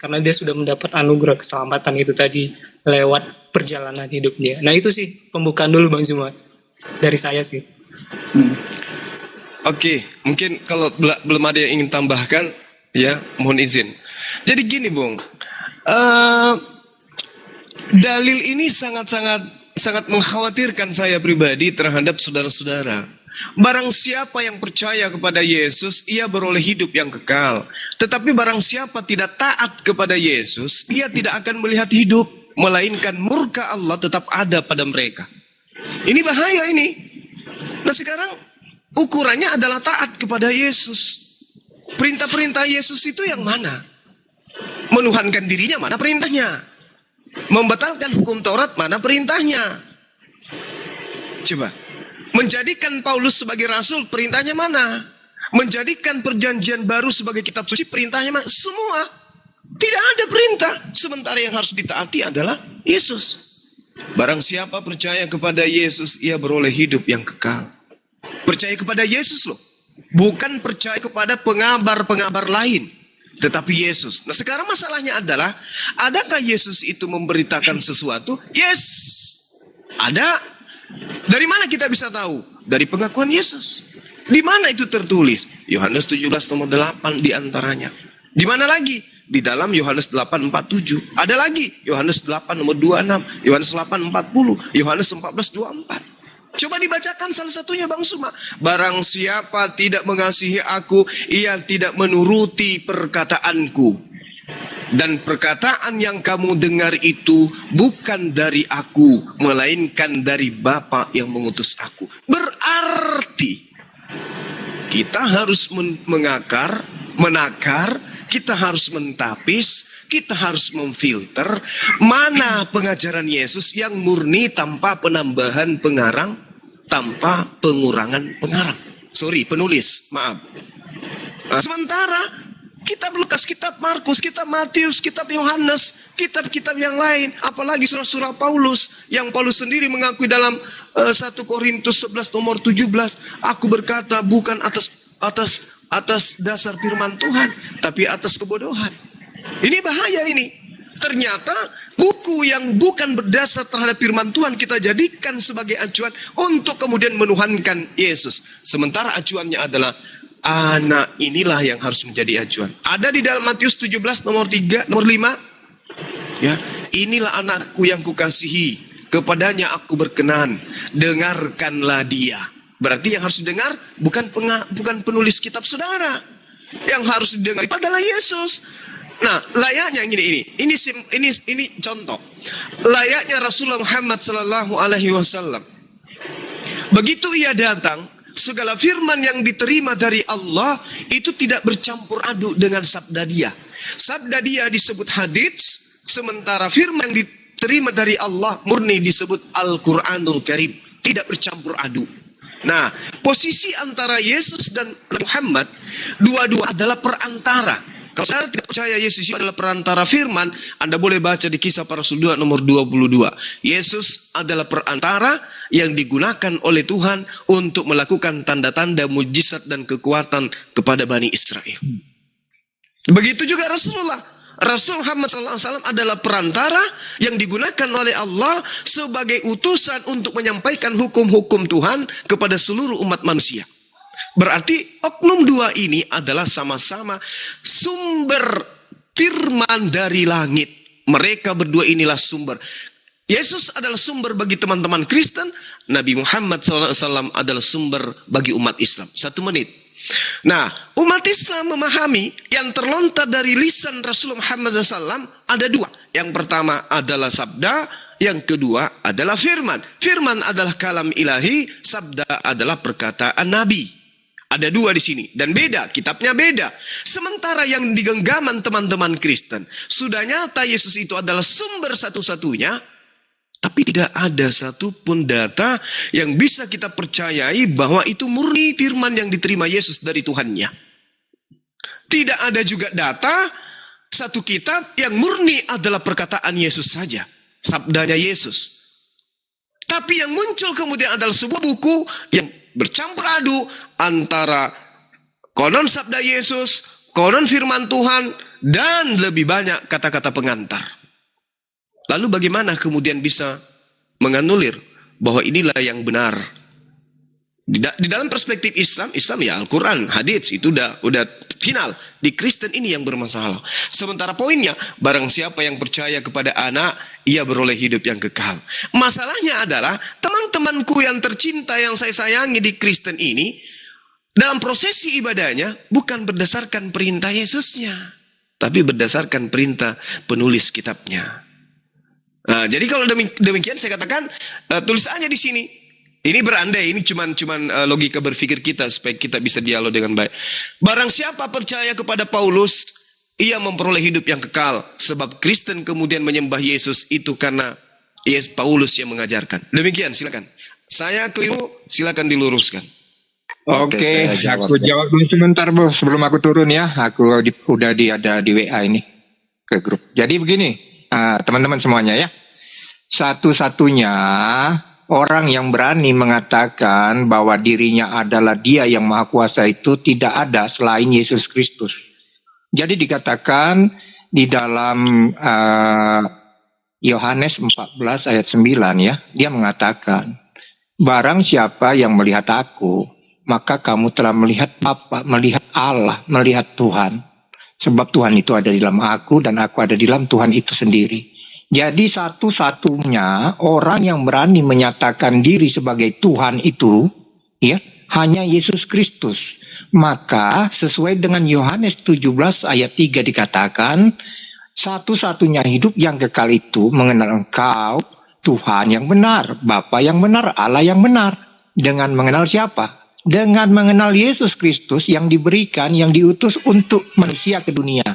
karena dia sudah mendapat anugerah keselamatan itu tadi lewat perjalanan hidup dia. Nah itu sih pembukaan dulu Bang Zuma dari saya sih. Oke, mungkin kalau belum ada yang ingin tambahkan, ya mohon izin. Jadi gini Bung, dalil ini sangat mengkhawatirkan saya pribadi terhadap saudara-saudara. Barang siapa yang percaya kepada Yesus, ia beroleh hidup yang kekal. Tetapi barang siapa tidak taat kepada Yesus, ia tidak akan melihat hidup, melainkan murka Allah tetap ada pada mereka. Ini bahaya ini. Nah sekarang ukurannya adalah taat kepada Yesus. Perintah-perintah Yesus itu yang mana? Menuhankan dirinya, mana perintahnya? Membatalkan hukum Taurat, mana perintahnya? Coba. Menjadikan Paulus sebagai rasul, perintahnya mana? Menjadikan perjanjian baru sebagai kitab suci, perintahnya mana? Semua. Tidak ada perintah. Sementara yang harus ditaati adalah Yesus. Barang siapa percaya kepada Yesus, ia beroleh hidup yang kekal. Percaya kepada Yesus loh. Bukan percaya kepada pengabar-pengabar lain. Tetapi Yesus. Nah sekarang masalahnya adalah, adakah Yesus itu memberitakan sesuatu? Yes. Ada. Dari mana kita bisa tahu? Dari pengakuan Yesus. Di mana itu tertulis? Yohanes 17 nomor 8 di antaranya. Di mana lagi? Di dalam Yohanes 8:47. Ada lagi Yohanes 8 nomor 26, Yohanes 8:40, Yohanes 14:24. Coba dibacakan salah satunya Bang Suma. Barang siapa tidak mengasihi aku, ia tidak menuruti perkataanku. Dan perkataan yang kamu dengar itu bukan dari aku, melainkan dari Bapa yang mengutus aku. Berarti kita harus menakar, kita harus mentapis, kita harus memfilter mana pengajaran Yesus yang murni tanpa penambahan pengarang, tanpa pengurangan pengarang. Penulis, maaf. Nah, sementara kitab Lukas, kitab Markus, kitab Matius, kitab Yohanes, kitab-kitab yang lain, apalagi surah-surah Paulus, yang Paulus sendiri mengakui dalam 1 Korintus 11 nomor 17, aku berkata bukan atas dasar firman Tuhan, tapi atas kebodohan. Ini bahaya ini. Ternyata buku yang bukan berdasar terhadap firman Tuhan kita jadikan sebagai acuan untuk kemudian menuhankan Yesus. Sementara acuannya adalah anak inilah yang harus menjadi acuan. Ada di dalam Matius 17 nomor 5. Ya, inilah anakku yang kukasihi, kepadanya aku berkenan, dengarkanlah dia. Berarti yang harus didengar bukan penulis kitab saudara. Yang harus didengar adalah Yesus. Nah, layaknya ini contoh. Layaknya Rasulullah Muhammad sallallahu alaihi wasallam. Begitu ia datang, segala firman yang diterima dari Allah itu tidak bercampur aduk dengan sabda dia. Sabda dia disebut hadits, sementara firman yang diterima dari Allah murni disebut Al-Quranul Karim. Tidak bercampur aduk. Nah, posisi antara Yesus dan Muhammad, dua-dua adalah perantara. Kalau Anda tidak percaya Yesus adalah perantara firman, Anda boleh baca di Kisah Para Rasul 2 nomor 22. Yesus adalah perantara yang digunakan oleh Tuhan untuk melakukan tanda-tanda, mujizat dan kekuatan kepada Bani Israel. Begitu juga Rasulullah. Rasul Muhammad SAW adalah perantara yang digunakan oleh Allah sebagai utusan untuk menyampaikan hukum-hukum Tuhan kepada seluruh umat manusia. Berarti oknum dua ini adalah sama-sama sumber firman dari langit. Mereka berdua inilah sumber. Yesus adalah sumber bagi teman-teman Kristen. Nabi Muhammad SAW adalah sumber bagi umat Islam. 1 menit. Nah, umat Islam memahami yang terlontar dari lisan Rasulullah Muhammad SAW ada dua. Yang pertama adalah sabda, yang kedua adalah firman. Firman adalah kalam ilahi, sabda adalah perkataan Nabi. Ada dua di sini dan beda, kitabnya beda. Sementara yang di genggaman teman-teman Kristen sudah nyata Yesus itu adalah sumber satu-satunya, tapi tidak ada satupun data yang bisa kita percayai bahwa itu murni firman yang diterima Yesus dari Tuhannya. Tidak ada juga data satu kitab yang murni adalah perkataan Yesus saja, sabdanya Yesus. Tapi yang muncul kemudian adalah sebuah buku yang bercampur aduk antara konon sabda Yesus, konon firman Tuhan, dan lebih banyak kata-kata pengantar. Lalu bagaimana kemudian bisa menganulir bahwa inilah yang benar? Di dalam perspektif Islam ya Al-Quran, hadits itu udah final. Di Kristen ini yang bermasalah. Sementara poinnya, barang siapa yang percaya kepada anak, ia beroleh hidup yang kekal. Masalahnya adalah teman-temanku yang tercinta yang saya sayangi di Kristen ini, dalam prosesi ibadahnya bukan berdasarkan perintah Yesusnya, tapi berdasarkan perintah penulis kitabnya. Nah, jadi kalau demikian saya katakan tulis aja di sini. Ini berandai, ini cuman logika berpikir kita supaya kita bisa dialog dengan baik. Barang siapa percaya kepada Paulus, ia memperoleh hidup yang kekal. Sebab Kristen kemudian menyembah Yesus itu karena Paulus yang mengajarkan. Demikian, silakan. Saya keliru, silakan diluruskan. Oke, aku jawab dulu sebentar, Bro, sebelum aku turun ya. Aku udah ada di WA ini ke grup. Jadi begini, teman-teman semuanya ya. Satu-satunya orang yang berani mengatakan bahwa dirinya adalah Dia yang Maha Kuasa itu tidak ada selain Yesus Kristus. Jadi dikatakan di dalam Yohanes 14 ayat 9 ya, dia mengatakan, barang siapa yang melihat aku, maka kamu telah melihat Bapa, melihat Allah, melihat Tuhan. Sebab Tuhan itu ada di dalam aku dan aku ada di dalam Tuhan itu sendiri. Jadi satu-satunya orang yang berani menyatakan diri sebagai Tuhan itu ya hanya Yesus Kristus. Maka sesuai dengan Yohanes 17 ayat 3 dikatakan, satu-satunya hidup yang kekal itu mengenal Engkau, Tuhan yang benar, Bapa yang benar, Allah yang benar. Dengan mengenal siapa? Dengan mengenal Yesus Kristus yang diberikan, yang diutus untuk manusia ke dunia.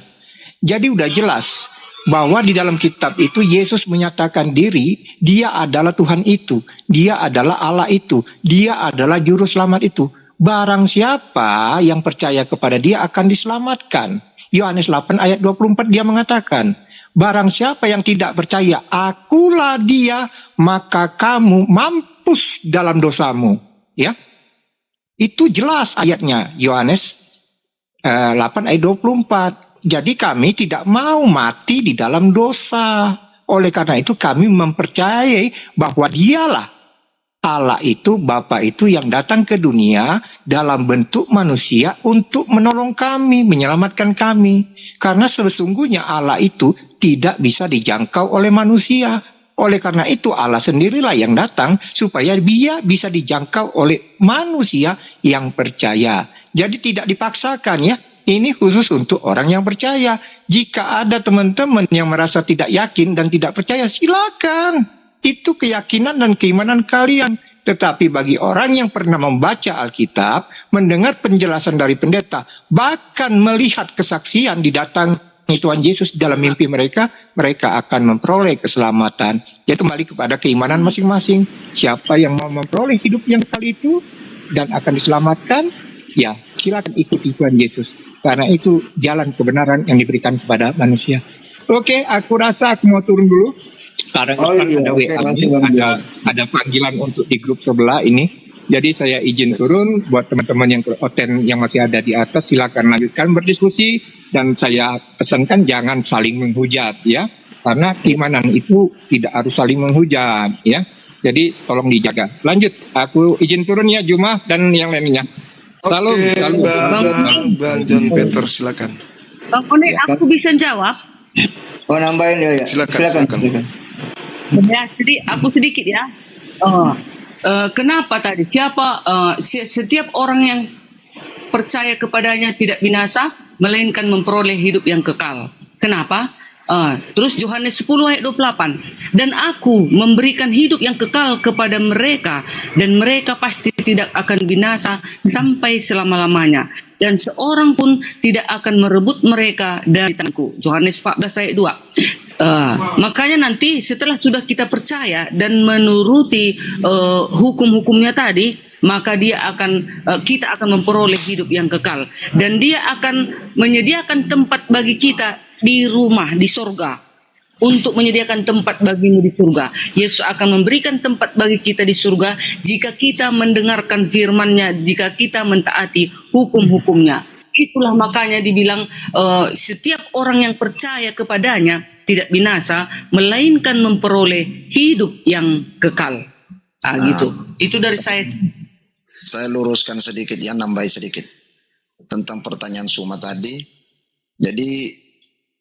Jadi udah jelas bahwa di dalam kitab itu Yesus menyatakan diri, Dia adalah Tuhan itu, Dia adalah Allah itu, Dia adalah Juru Selamat itu. Barang siapa yang percaya kepada Dia akan diselamatkan. Yohanes 8 ayat 24 dia mengatakan, barang siapa yang tidak percaya, akulah Dia, maka kamu mampus dalam dosamu. Ya, itu jelas ayatnya, Yohanes 8 ayat 24. Jadi kami tidak mau mati di dalam dosa. Oleh karena itu kami mempercayai bahwa Dialah Allah itu, Bapa itu yang datang ke dunia dalam bentuk manusia untuk menolong kami, menyelamatkan kami. Karena sesungguhnya Allah itu tidak bisa dijangkau oleh manusia. Oleh karena itu Allah sendirilah yang datang supaya Dia bisa dijangkau oleh manusia yang percaya. Jadi tidak dipaksakan ya. Ini khusus untuk orang yang percaya. Jika ada teman-teman yang merasa tidak yakin dan tidak percaya, silakan. Itu keyakinan dan keimanan kalian. Tetapi bagi orang yang pernah membaca Alkitab, mendengar penjelasan dari pendeta, bahkan melihat kesaksian didatangi Tuhan Yesus dalam mimpi mereka, mereka akan memperoleh keselamatan. Jadi kembali kepada keimanan masing-masing. Siapa yang mau memperoleh hidup yang kali itu dan akan diselamatkan, ya silakan ikuti Tuhan Yesus. Karena itu jalan kebenaran yang diberikan kepada manusia. Oke, aku rasa aku mau turun dulu. Karena ada WA, ada panggilan untuk di grup sebelah ini. Jadi saya izin turun. Buat teman-teman yang oten yang masih ada di atas, silakan lanjutkan berdiskusi. Dan saya pesankan jangan saling menghujat ya. Karena keimanan itu tidak harus saling menghujat ya. Jadi tolong dijaga. Lanjut, aku izin turun ya Jumah dan yang lainnya. Salam, Bang John Peter, silakan. Bang Oni, aku bisa jawab. Oh, nambahin ya. Silakan. Ya, jadi aku sedikit ya. Kenapa tadi? Setiap orang yang percaya kepadanya tidak binasa, melainkan memperoleh hidup yang kekal. Kenapa? Terus Yohanes 10 ayat 28. Dan aku memberikan hidup yang kekal kepada mereka, dan mereka pasti tidak akan binasa sampai selama-lamanya. Dan seorang pun tidak akan merebut mereka dari tanganku. Yohanes 14 ayat 2. Makanya nanti setelah sudah kita percaya dan menuruti hukum-hukumnya tadi, maka kita akan memperoleh hidup yang kekal. Dan Dia akan menyediakan tempat bagi kita di rumah, di surga. Untuk menyediakan tempat bagimu di surga. Yesus akan memberikan tempat bagi kita di surga jika kita mendengarkan firman-Nya, jika kita mentaati hukum-hukumnya. itulah makanya dibilang setiap orang yang percaya kepadanya tidak binasa, melainkan memperoleh hidup yang kekal. Gitu. Itu dari saya. Saya luruskan sedikit ya, nambahi sedikit tentang pertanyaan Suma tadi. Jadi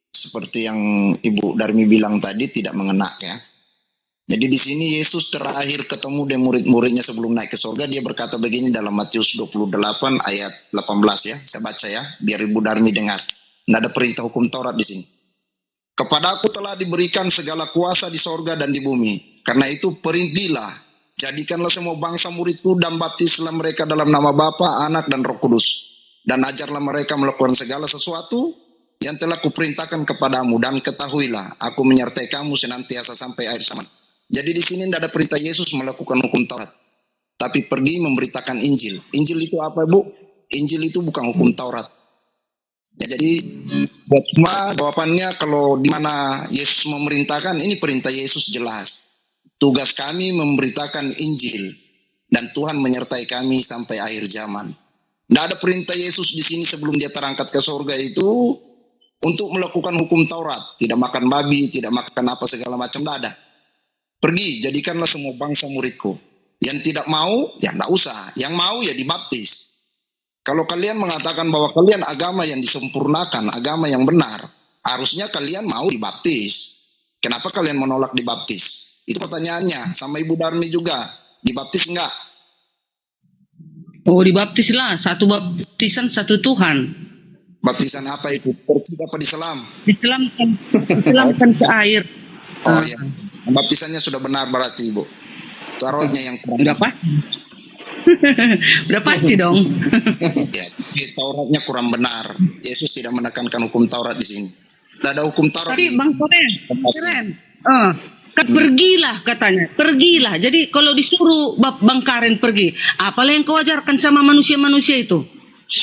seperti yang Ibu Darmi bilang tadi, tidak mengena ya. Jadi di sini Yesus terakhir ketemu dengan murid-muridnya sebelum naik ke surga, dia berkata begini dalam Matius 28 ayat 18 ya. Saya baca ya, biar Ibu Darmi dengar. Tidak ada perintah hukum Taurat di sini. Kepadaku telah diberikan segala kuasa di sorga dan di bumi. Karena itu pergilah, jadikanlah semua bangsa muridku dan baptislah mereka dalam nama Bapa, Anak, dan Roh Kudus. Dan ajarlah mereka melakukan segala sesuatu yang telah kuperintahkan kepadamu. Dan ketahuilah, aku menyertai kamu senantiasa sampai akhir zaman. Jadi di sini tidak ada perintah Yesus melakukan hukum Taurat. Tapi pergi memberitakan Injil. Injil itu apa, Bu? Injil itu bukan hukum Taurat. Ya, jadi buat semua jawabannya, kalau di mana Yesus memerintahkan, ini perintah Yesus jelas. Tugas kami memberitakan Injil dan Tuhan menyertai kami sampai akhir zaman. Tidak ada perintah Yesus di sini sebelum dia terangkat ke surga itu untuk melakukan hukum Taurat, tidak makan babi, tidak makan apa segala macam, tidak ada. Pergi, jadikanlah semua bangsa muridku. Yang tidak mau, ya tidak usah. Yang mau ya dibaptis. Kalau kalian mengatakan bahwa kalian agama yang disempurnakan, agama yang benar, harusnya kalian mau dibaptis. Kenapa kalian menolak dibaptis? Itu pertanyaannya. Sama Ibu Darmi juga. Dibaptis enggak? Oh, dibaptislah. Satu baptisan, satu Tuhan. Baptisan apa itu? Pergi apa diselam? Diselamkan ke air. Oh ya. Baptisannya sudah benar berarti, Ibu. Tauratnya yang kurang. Udah pasti. Udah pasti dong. Ya, Tauratnya kurang benar. Yesus tidak menekankan hukum Taurat di sini. Tidak ada hukum Taurat. Tapi Bang keren. Kan pergilah katanya, pergilah. Jadi kalau disuruh Bang Karen pergi, apalah yang kau ajarkan sama manusia-manusia itu?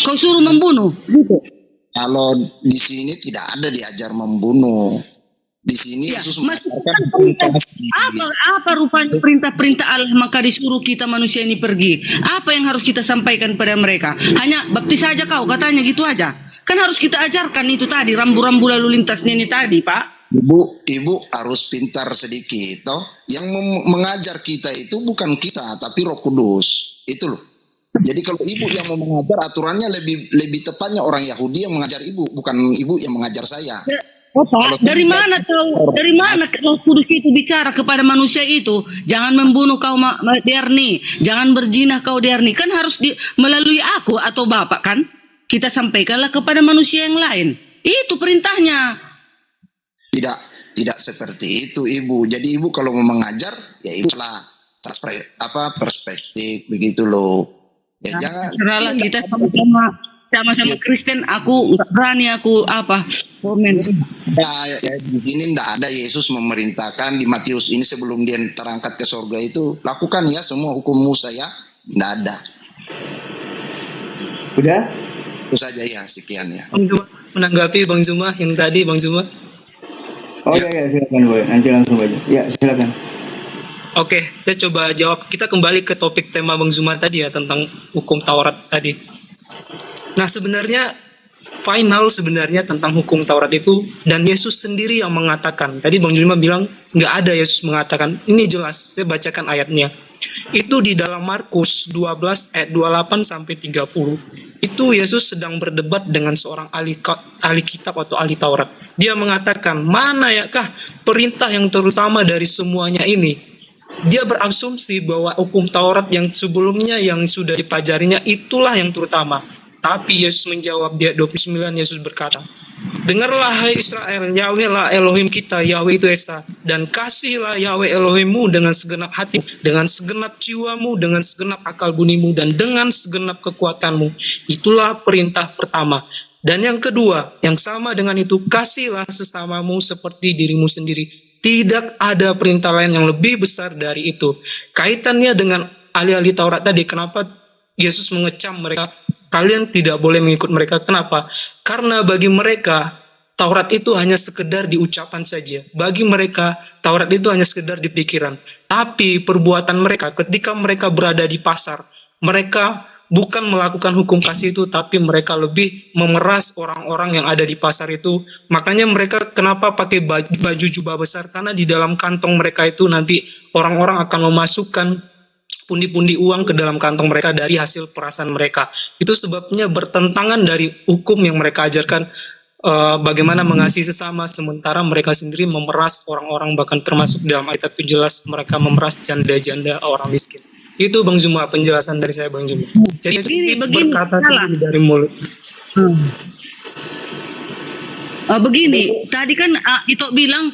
Kau suruh membunuh, gitu. Kalau di sini tidak ada diajar membunuh. Di sini Ya, Yesus maksudnya mengajarkan apa rupanya perintah-perintah Allah, maka disuruh kita manusia ini pergi. Apa yang harus kita sampaikan pada mereka? Hanya baptis saja kau, katanya gitu aja. Kan harus kita ajarkan itu tadi, rambu-rambu lalu lintasnya ini tadi, Pak. Ibu harus pintar sedikit, toh. Yang mengajar kita itu bukan kita, tapi Roh Kudus. Itu loh. Jadi kalau ibu yang mau mengajar, aturannya lebih tepatnya orang Yahudi yang mengajar ibu, bukan ibu yang mengajar saya. Pak, dari mana Roh Kudus itu bicara kepada manusia itu? Jangan membunuh kau Derni, jangan berzina kau Derni. Kan harus melalui aku atau Bapak kan? Kita sampaikanlah kepada manusia yang lain. Itu perintahnya. Tidak seperti itu, Ibu. Jadi Ibu kalau mau mengajar, ya Ibu lah perspektif begitu loh. Ya jangan. Seralah kita sama-sama Kristen. Aku nggak berani komen. Ya, di sini tidak ada Yesus memerintahkan di Matius ini sebelum dia terangkat ke surga itu lakukan ya semua hukum Musa ya. Tidak ada. Udah? Itu saja ya, sekian ya. Menanggapi Bang Zuma yang tadi, Bang Zuma. Oh ya silakan boleh. Nanti langsung aja. Ya silakan. Oke, saya coba jawab. Kita kembali ke topik tema Bang Zuma tadi ya, tentang hukum Taurat tadi. Nah sebenarnya sebenarnya tentang hukum Taurat itu, dan Yesus sendiri yang mengatakan. Tadi Bang Zuma bilang nggak ada Yesus mengatakan. Ini jelas, saya bacakan ayatnya. Itu di dalam Markus 12 ayat 28 sampai 30. Itu Yesus sedang berdebat dengan seorang ahli kitab atau ahli Taurat. Dia mengatakan, mana yakah perintah yang terutama dari semuanya ini? Dia berasumsi bahwa hukum Taurat yang sebelumnya yang sudah dipelajarinya itulah yang terutama. Tapi Yesus menjawab, di ayat 29 Yesus berkata, dengarlah hai Israel, Yahweh lah Elohim kita, Yahweh itu Esa, dan kasihlah Yahweh Elohimmu dengan segenap hati, dengan segenap jiwamu, dengan segenap akal bunimu, dan dengan segenap kekuatanmu. Itulah perintah pertama. Dan yang kedua, yang sama dengan itu, kasihlah sesamamu seperti dirimu sendiri. Tidak ada perintah lain yang lebih besar dari itu. Kaitannya dengan ahli-ahli Taurat tadi, kenapa Yesus mengecam mereka? Kalian tidak boleh mengikut mereka. Kenapa? Karena bagi mereka Taurat itu hanya sekedar di ucapan saja. Bagi mereka Taurat itu hanya sekedar di pikiran. Tapi perbuatan mereka ketika mereka berada di pasar, mereka bukan melakukan hukum kasih itu, tapi mereka lebih memeras orang-orang yang ada di pasar itu. Makanya mereka kenapa pakai baju jubah besar, karena di dalam kantong mereka itu nanti orang-orang akan memasukkan pundi-pundi uang ke dalam kantong mereka dari hasil perasan mereka. Itu sebabnya bertentangan dari hukum yang mereka ajarkan, bagaimana mengasihi sesama, sementara mereka sendiri memeras orang-orang, bahkan termasuk dalam ayat itu jelas mereka memeras janda-janda orang miskin. Itu Bang Zuma, penjelasan dari saya Bang Zuma. Jadi begini, berkata salah. sendiri dari mulut. Begini, tadi kan Ito bilang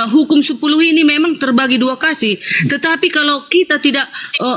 hukum 10 ini memang terbagi 2 kasih. Tetapi kalau kita tidak,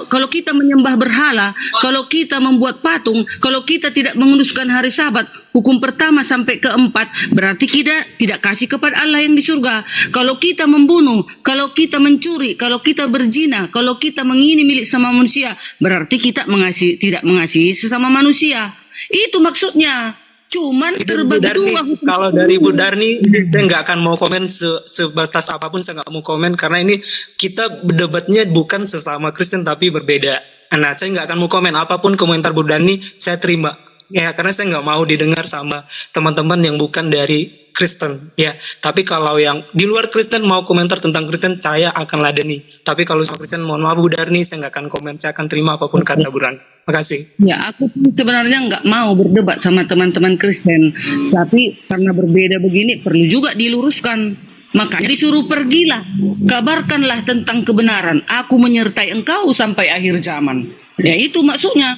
kalau kita menyembah berhala, kalau kita membuat patung, kalau kita tidak menguduskan hari Sabat, hukum pertama sampai ke-4, berarti kita tidak kasih kepada Allah yang di surga. Kalau kita membunuh, kalau kita mencuri, kalau kita berzina, kalau kita mengini milik sama manusia, berarti kita tidak mengasihi sesama manusia. Itu maksudnya. Cuman terbagi 2 hukum. Kalau dari Bu Darni, saya nggak akan mau komen sebatas apapun, saya nggak mau komen karena ini kita berdebatnya bukan sesama Kristen tapi berbeda. Nah, saya nggak akan mau komen apapun komentar Bu Darni, saya terima. Ya, karena saya nggak mau didengar sama teman-teman yang bukan dari Kristen. Ya, tapi kalau yang di luar Kristen mau komentar tentang Kristen, saya akan ladeni. Tapi kalau sama Kristen, mohon maaf Bu Darni, saya nggak akan komen. Saya akan terima apapun kata Bu Darni. Makasih. Ya, aku sebenarnya nggak mau berdebat sama teman-teman Kristen, tapi karena berbeda begini perlu juga diluruskan. Makanya disuruh pergilah, kabarkanlah tentang kebenaran. Aku menyertai engkau sampai akhir zaman. Ya itu maksudnya.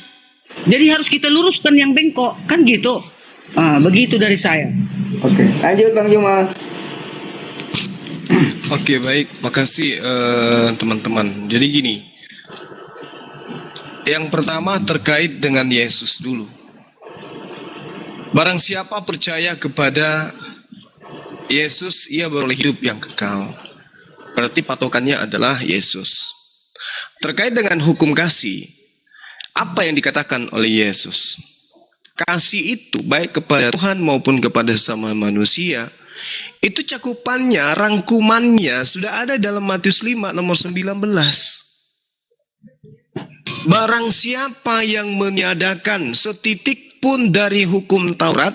Jadi harus kita luruskan yang bengkok, kan gitu. Begitu dari saya. Oke, lanjut Bang Zuma. Oke, baik. Makasih teman-teman. Jadi gini. Yang pertama terkait dengan Yesus dulu. Barang siapa percaya kepada Yesus, ia beroleh hidup yang kekal. Berarti patokannya adalah Yesus. Terkait dengan hukum kasih, apa yang dikatakan oleh Yesus? Kasih itu baik kepada Tuhan maupun kepada sesama manusia, itu cakupannya, rangkumannya sudah ada dalam Matius 5 nomor 19. Barang siapa yang meniadakan setitik pun dari hukum Taurat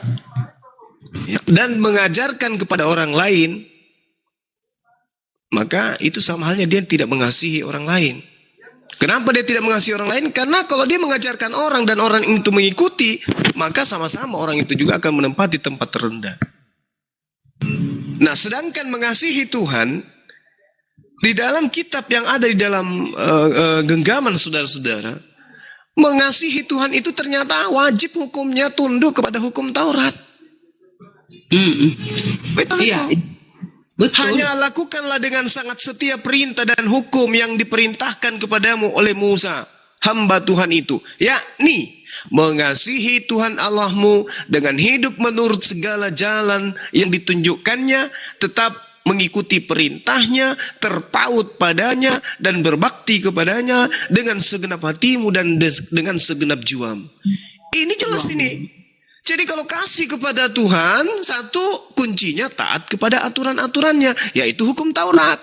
dan mengajarkan kepada orang lain, maka itu sama halnya dia tidak mengasihi orang lain. Kenapa dia tidak mengasihi orang lain? Karena kalau dia mengajarkan orang dan orang itu mengikuti, maka sama-sama orang itu juga akan menempati tempat terendah. Nah, sedangkan mengasihi Tuhan, di dalam kitab yang ada di dalam genggaman saudara-saudara, mengasihi Tuhan itu ternyata wajib hukumnya tunduk kepada hukum Taurat. Betul Iya. itu. Betul. Hanya lakukanlah dengan sangat setia perintah dan hukum yang diperintahkan kepadamu oleh Musa, hamba Tuhan itu, yakni mengasihi Tuhan Allahmu dengan hidup menurut segala jalan yang ditunjukkannya, tetap mengikuti perintahnya, terpaut padanya, dan berbakti kepadanya dengan segenap hatimu dan dengan segenap jiwamu. Ini jelas ini. Jadi kalau kasih kepada Tuhan, satu kuncinya taat kepada aturan-aturannya, yaitu hukum Taurat.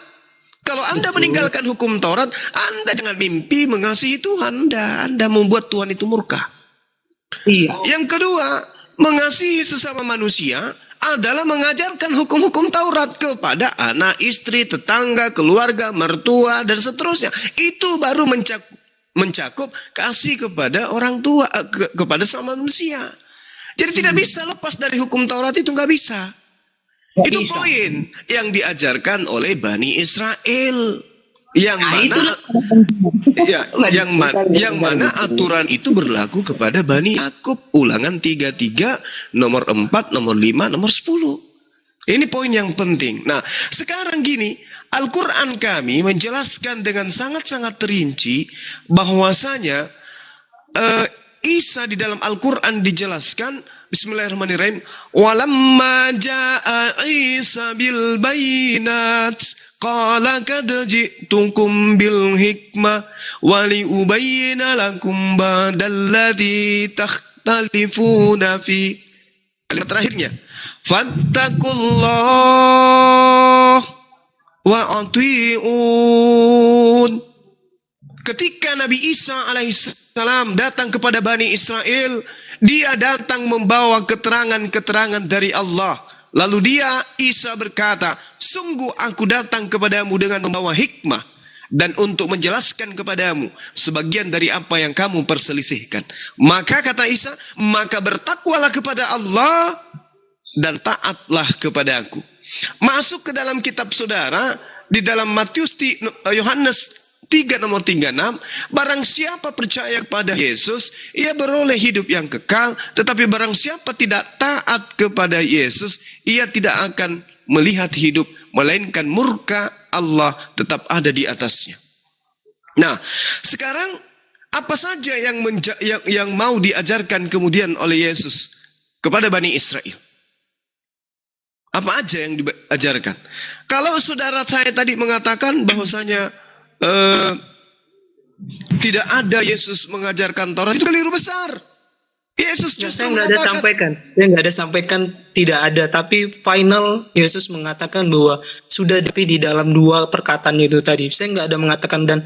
Kalau Anda meninggalkan hukum Taurat, Anda jangan mimpi mengasihi Tuhan. Anda membuat Tuhan itu murka. Iya. Yang kedua, mengasihi sesama manusia adalah mengajarkan hukum-hukum Taurat kepada anak, istri, tetangga, keluarga, mertua, dan seterusnya. Itu baru mencakup kasih kepada orang tua, kepada sama manusia. Jadi tidak bisa lepas dari hukum Taurat, itu nggak bisa. Itu bisa. poin yang diajarkan oleh Bani Israel. Yang mana yang mana aturan itu berlaku kepada Bani Yakub. Ulangan 33 nomor 4, nomor 5, nomor 10. Ini poin yang penting. Nah, sekarang gini, Al-Quran kami menjelaskan dengan sangat-sangat terinci bahwasanya Isa di dalam Al-Quran dijelaskan, bismillahirrahmanirrahim, walamma ja'a Isa bil bayinat qala kad ji'tukum bil hikmah wa li ubayyina lakum ba'dalladzi takhtalifuna fi. Kalimat terakhirnya, fattakullah wa ati'un. Ketika Nabi Isa alaihissalam alaihissalam datang kepada Bani Israel, dia datang membawa keterangan-keterangan dari Allah. Lalu Isa berkata, sungguh aku datang kepadamu dengan membawa hikmah dan untuk menjelaskan kepadamu sebagian dari apa yang kamu perselisihkan. Maka kata Isa, maka bertakwalah kepada Allah dan taatlah kepada aku. Masuk ke dalam kitab saudara, di dalam Yohanes 3 nomor 36, barang siapa percaya kepada Yesus, ia beroleh hidup yang kekal, tetapi barang siapa tidak taat kepada Yesus, ia tidak akan melihat hidup, melainkan murka Allah tetap ada di atasnya. Nah, sekarang apa saja yang mau diajarkan kemudian oleh Yesus kepada Bani Israel? Apa aja yang diajarkan? Kalau saudara saya tadi mengatakan bahwasanya tidak ada Yesus mengajarkan Taurat, itu keliru besar. Yesus justru saya nggak ada sampaikan tidak ada, tapi final Yesus mengatakan bahwa sudah, tapi di dalam 2 perkataan itu tadi. Saya nggak ada mengatakan, dan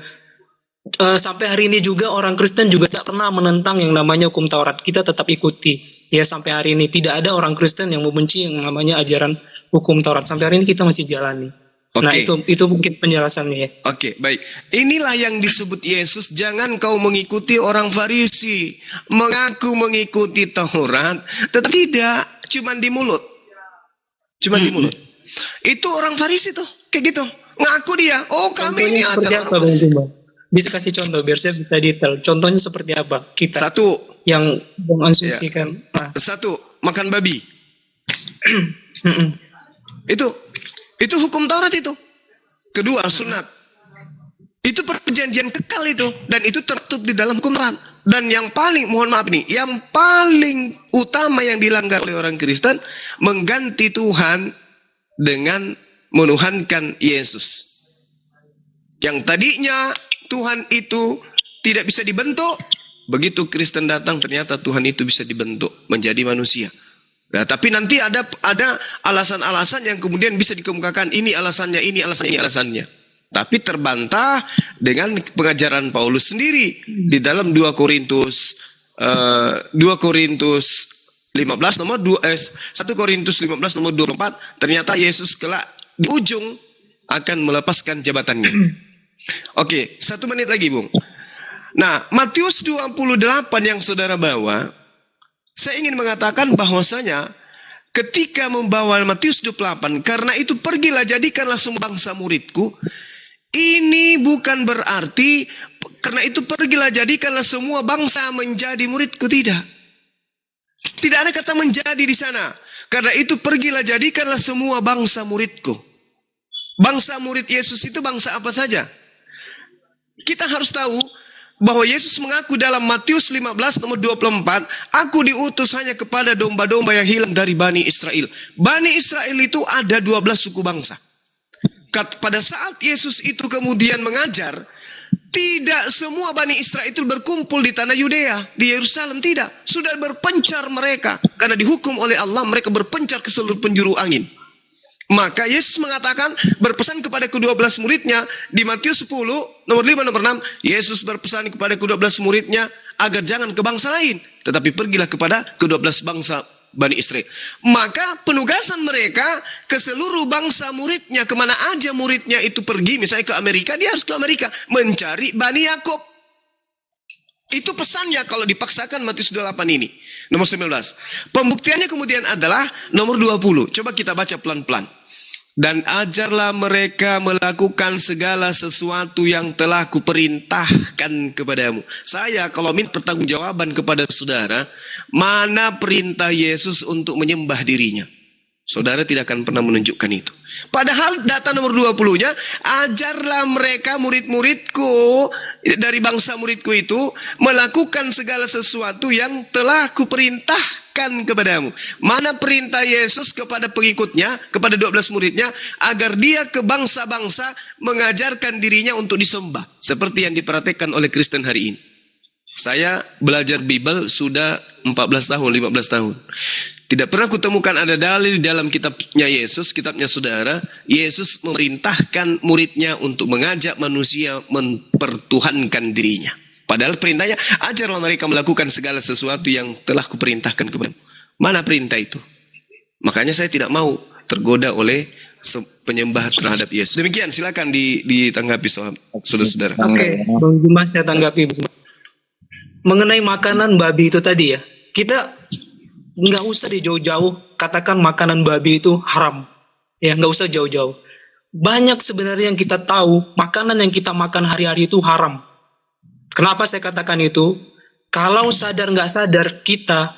sampai hari ini juga orang Kristen juga tidak pernah menentang yang namanya hukum Taurat. Kita tetap ikuti. Ya, sampai hari ini tidak ada orang Kristen yang membenci yang namanya ajaran hukum Taurat. Sampai hari ini kita masih jalani. Oke. Nah, itu mungkin penjelasannya ya. Oke, baik. Inilah yang disebut Yesus, jangan kau mengikuti orang Farisi, mengaku mengikuti Taurat, tetapi tidak, cuman di mulut. Cuman di mulut. Itu orang Farisi tuh, kayak gitu. Ngaku dia, oh kami ini adalah orang Farisi. Bisa kasih contoh biar saya bisa detail. Contohnya seperti apa? Kita Satu, yang mengasumsikan. ya. Satu, makan babi. Itu hukum Taurat itu. Kedua, sunat. Itu perjanjian kekal itu, dan itu tertutup di dalam hukum Taurat. Dan yang paling, mohon maaf nih, yang paling utama yang dilanggar oleh orang Kristen, mengganti Tuhan dengan menuhankan Yesus. Yang tadinya Tuhan itu tidak bisa dibentuk, begitu Kristen datang ternyata Tuhan itu bisa dibentuk menjadi manusia. Nah, tapi nanti ada alasan-alasan yang kemudian bisa dikemukakan, ini alasannya, ini alasannya, ini alasannya. Tapi terbantah dengan pengajaran Paulus sendiri di dalam 2 Korintus 15 nomor 1 Korintus 15 nomor 24, ternyata Yesus kelak di ujung akan melepaskan jabatannya. Oke, 1 menit lagi, Bung. Nah, Matius 28 yang saudara bawa, saya ingin mengatakan bahwasanya ketika membawa Matius 28, karena itu pergilah jadikanlah semua bangsa muridku, ini bukan berarti karena itu pergilah jadikanlah semua bangsa menjadi muridku, tidak. Tidak ada kata menjadi di sana. Karena itu pergilah jadikanlah semua bangsa muridku. Bangsa murid Yesus itu bangsa apa saja? Kita harus tahu bahwa Yesus mengaku dalam Matius 15 nomor 24, aku diutus hanya kepada domba-domba yang hilang dari Bani Israel. Bani Israel itu ada 12 suku bangsa. Pada saat Yesus itu kemudian mengajar, tidak semua Bani Israel itu berkumpul di tanah Yudea, di Yerusalem, tidak. Sudah berpencar mereka, karena dihukum oleh Allah, mereka berpencar ke seluruh penjuru angin. Maka Yesus mengatakan, berpesan kepada ke-12 muridnya di Matius 10 nomor 5 nomor 6, Yesus berpesan kepada ke-12 muridnya agar jangan ke bangsa lain, tetapi pergilah kepada ke-12 bangsa Bani Israel. Maka penugasan mereka ke seluruh bangsa muridnya, kemana aja muridnya itu pergi, misalnya ke Amerika, dia harus ke Amerika mencari Bani Yakub. Itu pesannya kalau dipaksakan Matius 28 ini. Nomor 19. Pembuktiannya kemudian adalah nomor 20. Coba kita baca pelan-pelan. Dan ajarlah mereka melakukan segala sesuatu yang telah kuperintahkan kepadamu. Saya kalau minta pertanggungjawaban kepada saudara, mana perintah Yesus untuk menyembah dirinya? Saudara tidak akan pernah menunjukkan itu. Padahal data nomor 20-nya, ajarlah mereka murid-muridku, dari bangsa muridku itu, melakukan segala sesuatu yang telah kuperintahkan kepadamu. Mana perintah Yesus kepada pengikutnya, kepada 12 muridnya, agar dia ke bangsa-bangsa mengajarkan dirinya untuk disembah. Seperti yang diperhatikan oleh Kristen hari ini. Saya belajar Bible sudah 14 tahun, 15 tahun. Tidak pernah kutemukan ada dalil dalam kitabnya Yesus, kitabnya saudara, Yesus memerintahkan muridnya untuk mengajak manusia mempertuhankan dirinya. Padahal perintahnya, ajarlah mereka melakukan segala sesuatu yang telah kuperintahkan kepadamu. Mana perintah itu? Makanya saya tidak mau tergoda oleh penyembah terhadap Yesus. Demikian, silakan ditanggapi saudara-saudara. Oke, Bang Juma saya tanggapi. Mengenai makanan babi itu tadi ya, kita nggak usah di jauh-jauh katakan makanan babi itu haram. Ya, nggak usah jauh-jauh. Banyak sebenarnya yang kita tahu, makanan yang kita makan hari-hari itu haram. Kenapa saya katakan itu? Kalau sadar nggak sadar kita,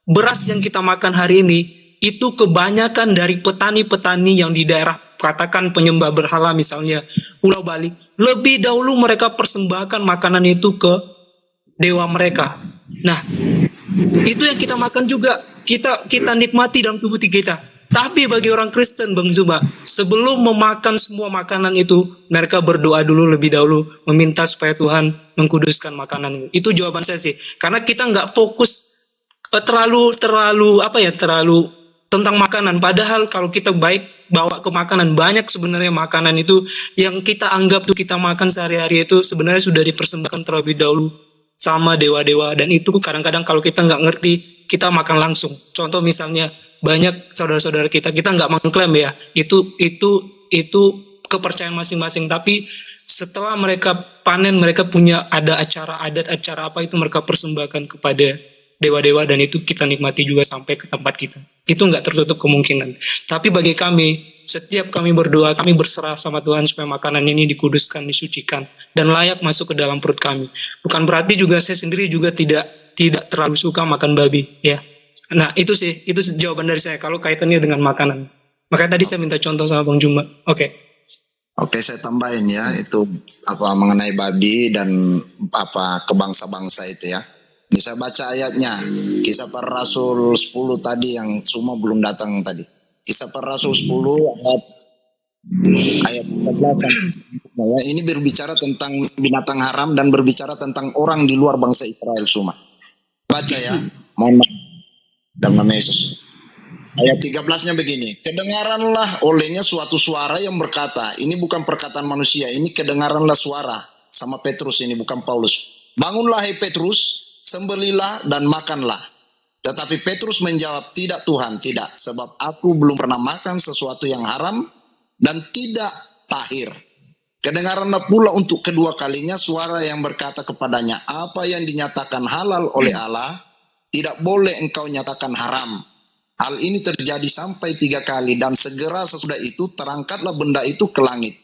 beras yang kita makan hari ini, itu kebanyakan dari petani-petani yang di daerah, katakan penyembah berhala misalnya, Pulau Bali, lebih dahulu mereka persembahkan makanan itu ke dewa mereka. Nah, itu yang kita makan juga, kita nikmati dalam tubuh kita. Tapi bagi orang Kristen, Bang Zuma, sebelum memakan semua makanan itu, mereka berdoa dulu lebih dahulu, meminta supaya Tuhan mengkuduskan makanan itu. Itu jawaban saya sih. Karena kita nggak fokus terlalu tentang makanan. Padahal kalau kita baik bawa ke makanan, banyak sebenarnya makanan itu yang kita anggap tuh kita makan sehari-hari itu sebenarnya sudah dipersembahkan terlebih dahulu sama dewa-dewa. Dan itu kadang-kadang kalau kita nggak ngerti, kita makan langsung. Contoh misalnya, banyak saudara-saudara kita nggak mengklaim ya, itu kepercayaan masing-masing. Tapi setelah mereka panen, mereka punya ada adat acara apa itu mereka persembahkan kepada dewa-dewa, dan itu kita nikmati juga sampai ke tempat kita. Itu nggak tertutup kemungkinan. Tapi bagi kami, setiap kami berdoa, kami berserah sama Tuhan supaya makanan ini dikuduskan, disucikan, dan layak masuk ke dalam perut kami. Bukan berarti juga saya sendiri juga tidak terlalu suka makan babi, ya. Nah, itu jawaban dari saya kalau kaitannya dengan makanan. Makanya tadi saya minta contoh sama Bang Juma. Oke, saya tambahin ya, itu mengenai babi dan ke bangsa-bangsa itu ya. Bisa baca ayatnya, Kisah Para Rasul 10 tadi yang semua belum datang tadi. Kisah Para Rasul 10 ayat 13. Ya, ini berbicara tentang binatang haram dan berbicara tentang orang di luar bangsa Israel semua. Baca ya, mohon maaf. Dalam nama Yesus. Ayat 13-nya begini, kedengaranlah olehnya suatu suara yang berkata, ini bukan perkataan manusia, ini kedengaranlah suara sama Petrus ini, bukan Paulus. Bangunlah hai Petrus, sembelilah dan makanlah. Tetapi Petrus menjawab, tidak Tuhan, tidak, sebab aku belum pernah makan sesuatu yang haram dan tidak tahir. Kedengaranlah pula untuk kedua kalinya suara yang berkata kepadanya, apa yang dinyatakan halal oleh Allah, tidak boleh engkau nyatakan haram. Hal ini terjadi sampai 3 kali, dan segera sesudah itu terangkatlah benda itu ke langit.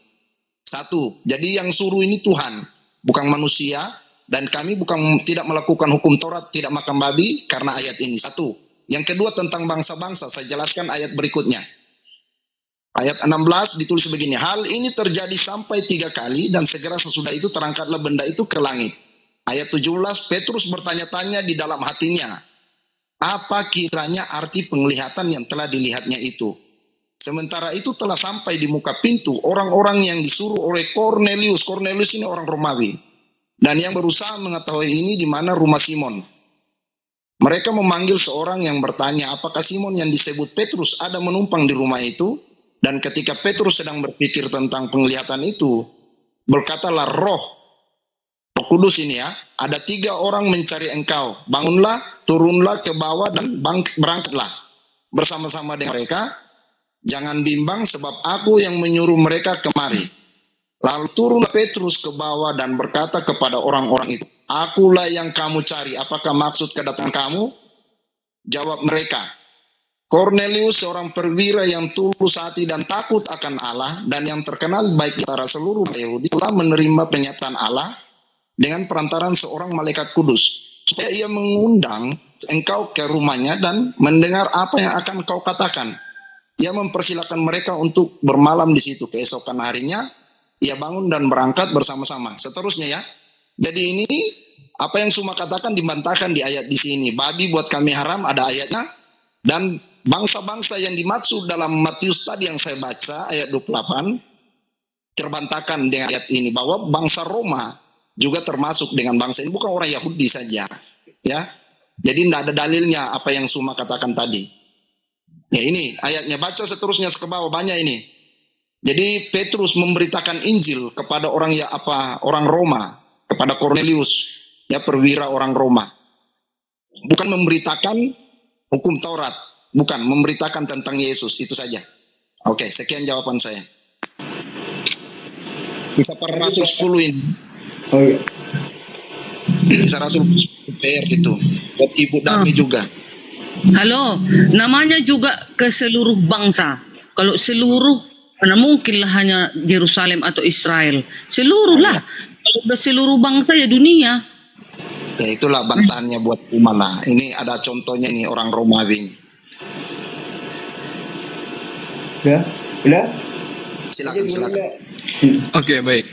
1. Jadi yang suruh ini Tuhan, bukan manusia, dan kami tidak melakukan hukum Taurat, tidak makan babi karena ayat ini. 1. Yang kedua tentang bangsa-bangsa, saya jelaskan ayat berikutnya. Ayat 16 ditulis begini, hal ini terjadi sampai 3 kali, dan segera sesudah itu terangkatlah benda itu ke langit. Ayat 17, Petrus bertanya-tanya di dalam hatinya, apa kiranya arti penglihatan yang telah dilihatnya itu? Sementara itu telah sampai di muka pintu orang-orang yang disuruh oleh Cornelius. Cornelius ini orang Romawi. Dan yang berusaha mengetahui ini di mana rumah Simon. Mereka memanggil seorang yang bertanya, apakah Simon yang disebut Petrus ada menumpang di rumah itu? Dan ketika Petrus sedang berpikir tentang penglihatan itu, berkatalah Roh Kudus ini ya, ada 3 orang mencari engkau. Bangunlah, turunlah ke bawah dan berangkatlah bersama-sama dengan mereka. Jangan bimbang sebab aku yang menyuruh mereka kemari. Lalu turunlah Petrus ke bawah dan berkata kepada orang-orang itu, akulah yang kamu cari, apakah maksud kedatangan kamu? Jawab mereka, Cornelius seorang perwira yang tulus hati dan takut akan Allah dan yang terkenal baik di antara seluruh Yahudi telah menerima penyataan Allah dengan perantaran seorang malaikat kudus, supaya ia mengundang engkau ke rumahnya dan mendengar apa yang akan kau katakan. Ia mempersilahkan mereka untuk bermalam di situ. Keesokan harinya, ia bangun dan berangkat bersama-sama. Seterusnya ya. Jadi ini apa yang Suma katakan dibantahkan di ayat di sini. Babi buat kami haram, ada ayatnya. Dan bangsa-bangsa yang dimaksud dalam Matius tadi yang saya baca, ayat 28, terbantahkan dengan ayat ini. Bahwa bangsa Roma juga termasuk dengan bangsa ini, bukan orang Yahudi saja, ya. Jadi tidak ada dalilnya apa yang Suma katakan tadi. Ya ini ayatnya, baca seterusnya ke bawah banyak ini. Jadi Petrus memberitakan Injil kepada orang Roma, kepada Cornelius. ya perwira orang Roma. Bukan memberitakan hukum Taurat, bukan memberitakan tentang Yesus, itu saja. Oke, sekian jawaban saya. Bisa per Rasul 10 ini. Oh iya. Bisa Rasul PR itu. Buat Ibu Darmi juga. Halo, namanya juga ke seluruh bangsa. Kalau seluruh, mana mungkinlah hanya Yerusalem atau Israel. Seluruh lah. Kalau udah seluruh bangsa ya dunia. Ya itulah bantahannya buat Umala. Ini ada contohnya nih orang Romawi. Udah? Silakan. Oke, baik.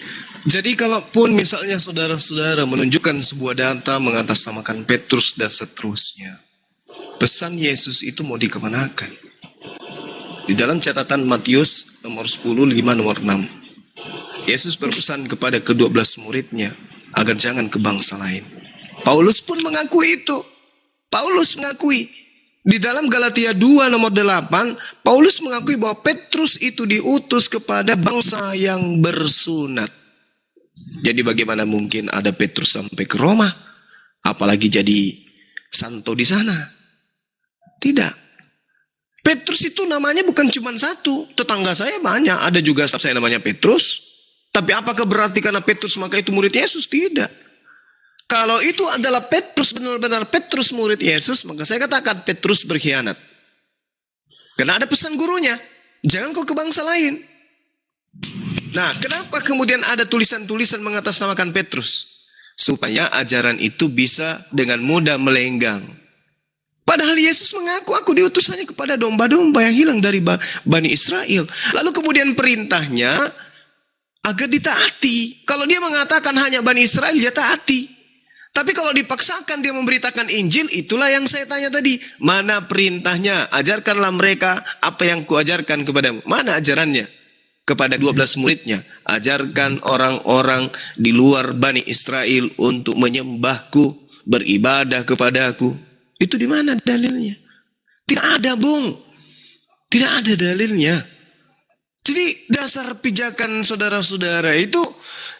Jadi kalaupun misalnya saudara-saudara menunjukkan sebuah data mengatasnamakan Petrus dan seterusnya, pesan Yesus itu mau dikemanakan? Di dalam catatan Matius nomor 10, 5, nomor 6. Yesus berpesan kepada ke-12 muridnya agar jangan ke bangsa lain. Paulus pun mengakui itu. Paulus mengakui. Di dalam Galatia 2 nomor 8, Paulus mengakui bahwa Petrus itu diutus kepada bangsa yang bersunat. Jadi bagaimana mungkin ada Petrus sampai ke Roma? Apalagi jadi santo di sana? Tidak. Petrus itu namanya bukan cuma satu. Tetangga saya banyak. Ada juga saya namanya Petrus. Tapi apakah berarti karena Petrus maka itu murid Yesus? Tidak. Kalau itu adalah Petrus, benar-benar Petrus murid Yesus, maka saya katakan Petrus berkhianat. Karena ada pesan gurunya, jangan kau ke bangsa lain. Nah, kenapa kemudian ada tulisan-tulisan mengatasnamakan Petrus? Supaya ajaran itu bisa dengan mudah melenggang. Padahal Yesus mengaku, aku diutus hanya kepada domba-domba yang hilang dari Bani Israel. Lalu kemudian perintahnya agar ditaati. Kalau dia mengatakan hanya Bani Israel, dia taati. Tapi kalau dipaksakan dia memberitakan Injil, itulah yang saya tanya tadi. Mana perintahnya? Ajarkanlah mereka apa yang kuajarkan kepadamu. Mana ajarannya? Kepada 12 muridnya. Ajarkan orang-orang di luar Bani Israel untuk menyembahku, beribadah kepadaku. Itu di mana dalilnya? Tidak ada, Bung. Tidak ada dalilnya. Jadi dasar pijakan saudara-saudara itu,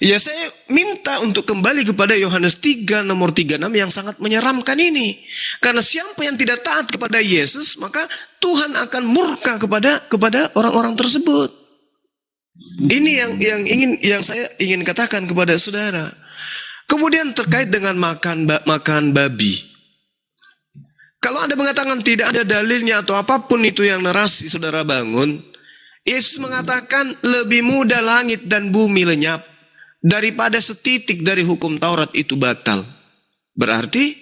ya saya minta untuk kembali kepada Yohanes 3 nomor 36 yang sangat menyeramkan ini. Karena siapa yang tidak taat kepada Yesus, maka Tuhan akan murka kepada orang-orang tersebut. Ini yang saya ingin katakan kepada saudara. Kemudian terkait dengan makan babi. Kalau Anda mengatakan tidak ada dalilnya atau apapun itu yang narasi saudara bangun, Yesus mengatakan lebih mudah langit dan bumi lenyap daripada setitik dari hukum Taurat itu batal. Berarti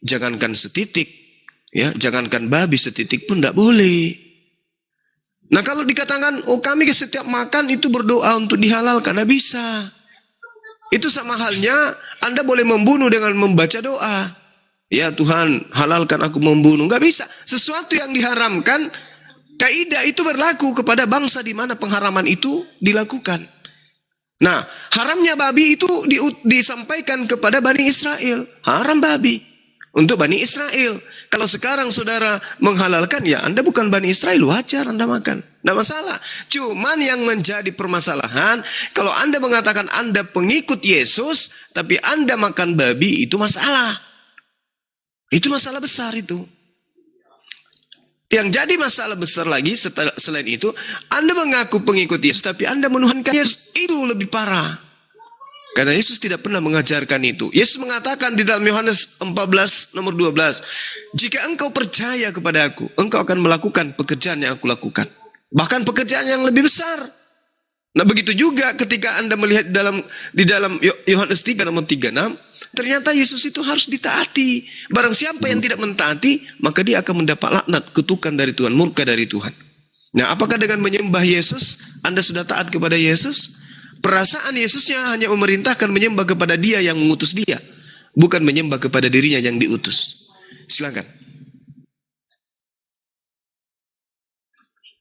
jangankan setitik, ya, jangankan babi setitik pun tidak boleh. Nah, kalau dikatakan kami setiap makan itu berdoa untuk dihalalkan, tidak bisa. Itu sama halnya Anda boleh membunuh dengan membaca doa. Ya Tuhan, halalkan aku membunuh. Nggak bisa. Sesuatu yang diharamkan, kaidah itu berlaku kepada bangsa di mana pengharaman itu dilakukan. Nah, haramnya babi itu disampaikan kepada Bani Israel. Haram babi untuk Bani Israel. Kalau sekarang saudara menghalalkan, ya Anda bukan Bani Israel, wajar Anda makan. Tidak masalah. Cuman yang menjadi permasalahan, kalau Anda mengatakan Anda pengikut Yesus, tapi Anda makan babi, itu masalah. Itu masalah besar itu. Yang jadi masalah besar lagi selain itu, Anda mengaku pengikut Yesus, tapi Anda menuhankan Yesus, itu lebih parah. Karena Yesus tidak pernah mengajarkan itu. Yesus mengatakan di dalam Yohanes 14 nomor 12, jika engkau percaya kepada aku, engkau akan melakukan pekerjaan yang aku lakukan. Bahkan pekerjaan yang lebih besar. Nah, begitu juga ketika Anda melihat di dalam Yohanes 3 nomor 36, ternyata Yesus itu harus ditaati. Barang siapa yang tidak mentaati, maka dia akan mendapat laknat, kutukan dari Tuhan, murka dari Tuhan. Nah, apakah dengan menyembah Yesus, Anda sudah taat kepada Yesus? Perasaan Yesusnya hanya memerintahkan menyembah kepada Dia yang mengutus Dia, bukan menyembah kepada dirinya yang diutus. Silakan.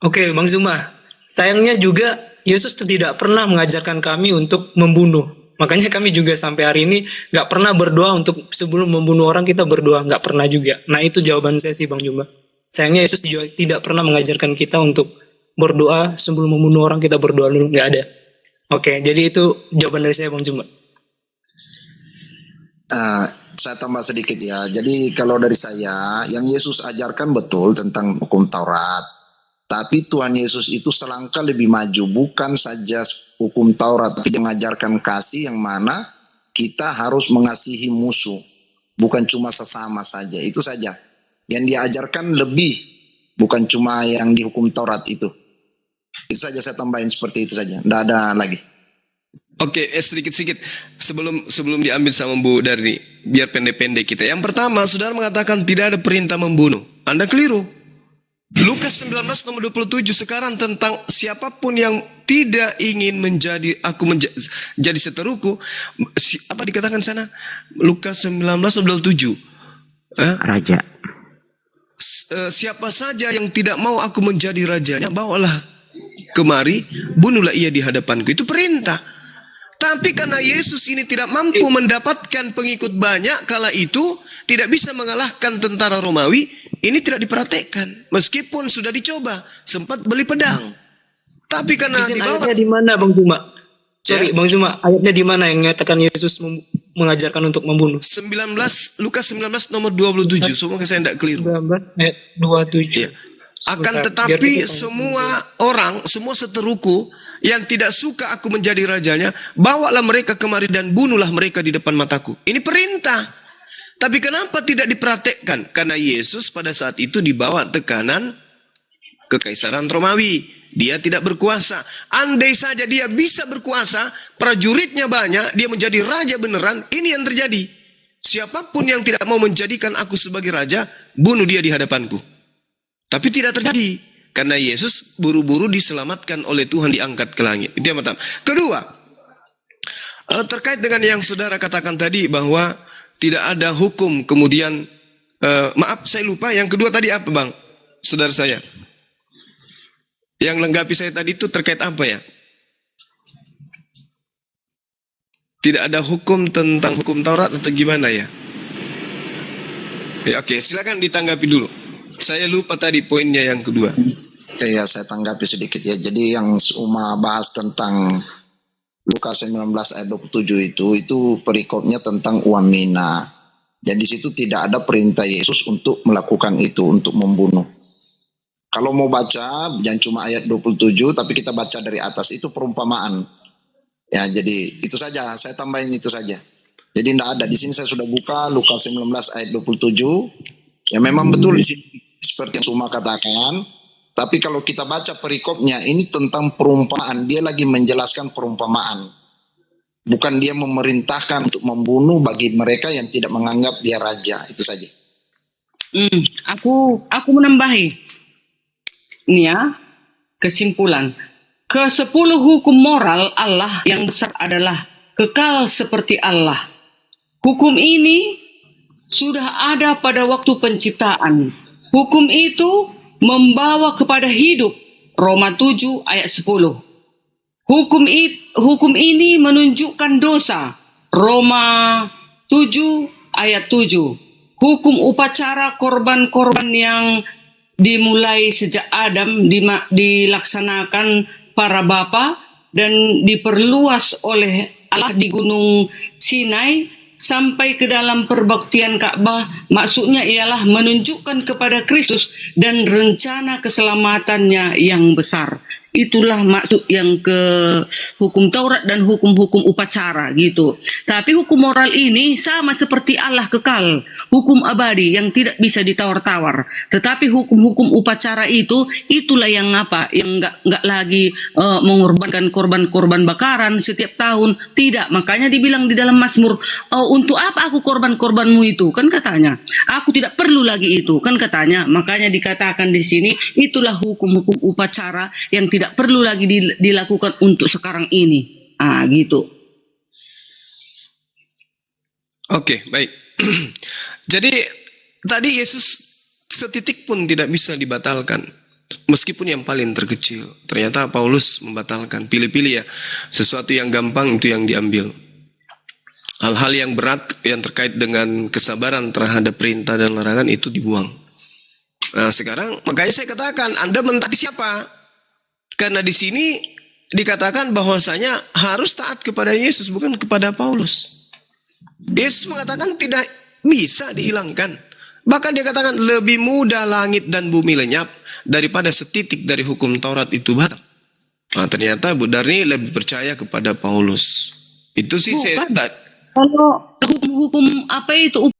Oke, Bang Zuma. Sayangnya juga Yesus tidak pernah mengajarkan kami untuk membunuh. Makanya kami juga sampai hari ini nggak pernah berdoa untuk sebelum membunuh orang kita berdoa, nggak pernah juga. Nah, itu jawaban saya sih, Bang Zuma. Sayangnya Yesus juga tidak pernah mengajarkan kita untuk berdoa sebelum membunuh orang kita berdoa dulu, nggak ada. Oke, jadi itu jawaban dari saya, Bang Zuma. Saya tambah sedikit ya. Jadi kalau dari saya, yang Yesus ajarkan betul tentang hukum Taurat. Tapi Tuhan Yesus itu selangkah lebih maju. Bukan saja hukum Taurat, tapi mengajarkan kasih yang mana kita harus mengasihi musuh. Bukan cuma sesama saja. Itu saja. Yang diajarkan lebih. Bukan cuma yang di hukum Taurat itu. Itu saja saya tambahin seperti itu saja. Tidak ada lagi. Oke, sedikit-sedikit sebelum diambil sama Bu Darni, biar pendek-pendek kita. Yang pertama, saudara mengatakan tidak ada perintah membunuh. Anda keliru. Lukas 19 nomor 27 sekarang tentang siapapun yang tidak ingin jadi seteruku, apa dikatakan sana? Lukas 19 nomor 27. Raja. Siapa saja yang tidak mau aku menjadi rajanya, bawalah kemari, bunuhlah ia di hadapanku. Itu perintah. Tapi karena Yesus ini tidak mampu mendapatkan pengikut banyak, kala itu tidak bisa mengalahkan tentara Romawi, ini tidak diperhatikan. Meskipun sudah dicoba, sempat beli pedang. Tapi karena ayatnya di mana, Bang Zuma? Sorry, Ya. Bang Zuma, ayatnya di mana yang menyatakan Yesus mengajarkan untuk membunuh? 19 Lukas 19 nomor 27. Semoga saya tidak keliru. 19 ayat 27. Ya. Akan Sebentar, biar tetapi kita semua orang, semua seteruku yang tidak suka aku menjadi rajanya, bawalah mereka kemari dan bunuhlah mereka di depan mataku. Ini perintah. Tapi kenapa tidak diperhatikan? Karena Yesus pada saat itu dibawa tekanan kekaisaran Romawi. Dia tidak berkuasa. Andai saja dia bisa berkuasa, prajuritnya banyak, dia menjadi raja beneran, ini yang terjadi. Siapapun yang tidak mau menjadikan aku sebagai raja, bunuh dia di hadapanku. Tapi tidak terjadi. Karena Yesus buru-buru diselamatkan oleh Tuhan, diangkat ke langit. Itu yang pertama. Kedua, terkait dengan yang saudara katakan tadi bahwa tidak ada hukum, kemudian maaf saya lupa yang kedua tadi apa, Bang? Saudara saya. Yang lengkapi saya tadi itu terkait apa ya? Tidak ada hukum tentang hukum Taurat atau gimana ya? Ya, oke, silakan ditanggapi dulu. Saya lupa tadi poinnya yang kedua. Ya, saya tanggapi sedikit ya. Jadi yang Uma bahas tentang Lukas 19 ayat 27 itu perikopnya tentang uamina. Dan di situ tidak ada perintah Yesus untuk melakukan itu, untuk membunuh. Kalau mau baca, jangan cuma ayat 27, tapi kita baca dari atas, itu perumpamaan. Ya, jadi itu saja, saya tambahin itu saja. Jadi tidak ada, di sini saya sudah buka Lukas 19 ayat 27. Ya memang betul di sini seperti yang Suma katakan. Tapi kalau kita baca perikopnya, ini tentang perumpamaan. Dia lagi menjelaskan perumpamaan. Bukan dia memerintahkan untuk membunuh bagi mereka yang tidak menganggap dia raja. Itu saja. Aku menambahi. Ini ya, kesimpulan. Ke-10 hukum moral Allah yang besar adalah kekal seperti Allah. Hukum ini sudah ada pada waktu penciptaan. Hukum itu membawa kepada hidup. Roma 7 ayat 10. Hukum ini menunjukkan dosa. Roma 7 ayat 7. Hukum upacara korban-korban yang dimulai sejak Adam dilaksanakan para bapa dan diperluas oleh Allah di Gunung Sinai sampai ke dalam perbaktian Ka'bah, maksudnya ialah menunjukkan kepada Kristus dan rencana keselamatannya yang besar. Itulah maksud yang ke hukum Taurat dan hukum-hukum upacara gitu. Tapi hukum moral ini sama seperti Allah kekal, hukum abadi yang tidak bisa ditawar-tawar. Tetapi hukum-hukum upacara itulah yang yang nggak lagi mengorbankan korban-korban bakaran setiap tahun. Tidak, makanya dibilang di dalam Mazmur, untuk apa aku korban-korbanmu itu? Kan katanya, aku tidak perlu lagi itu, kan katanya. Makanya dikatakan di sini, itulah hukum-hukum upacara yang tidak perlu lagi dilakukan untuk sekarang ini. Gitu. Oke, baik. Jadi tadi Yesus setitik pun tidak bisa dibatalkan. Meskipun yang paling terkecil. Ternyata Paulus membatalkan. Pilih-pilih ya. Sesuatu yang gampang itu yang diambil. Hal-hal yang berat yang terkait dengan kesabaran terhadap perintah dan larangan itu dibuang. Nah sekarang makanya saya katakan Anda mentaati siapa? Karena di sini dikatakan bahwasanya harus taat kepada Yesus bukan kepada Paulus. Yesus mengatakan tidak bisa dihilangkan. Bahkan dia katakan lebih mudah langit dan bumi lenyap daripada setitik dari hukum Taurat itu batal. Nah, ternyata Bu Darni lebih percaya kepada Paulus. Itu sih saya Kalau hukum-hukum apa itu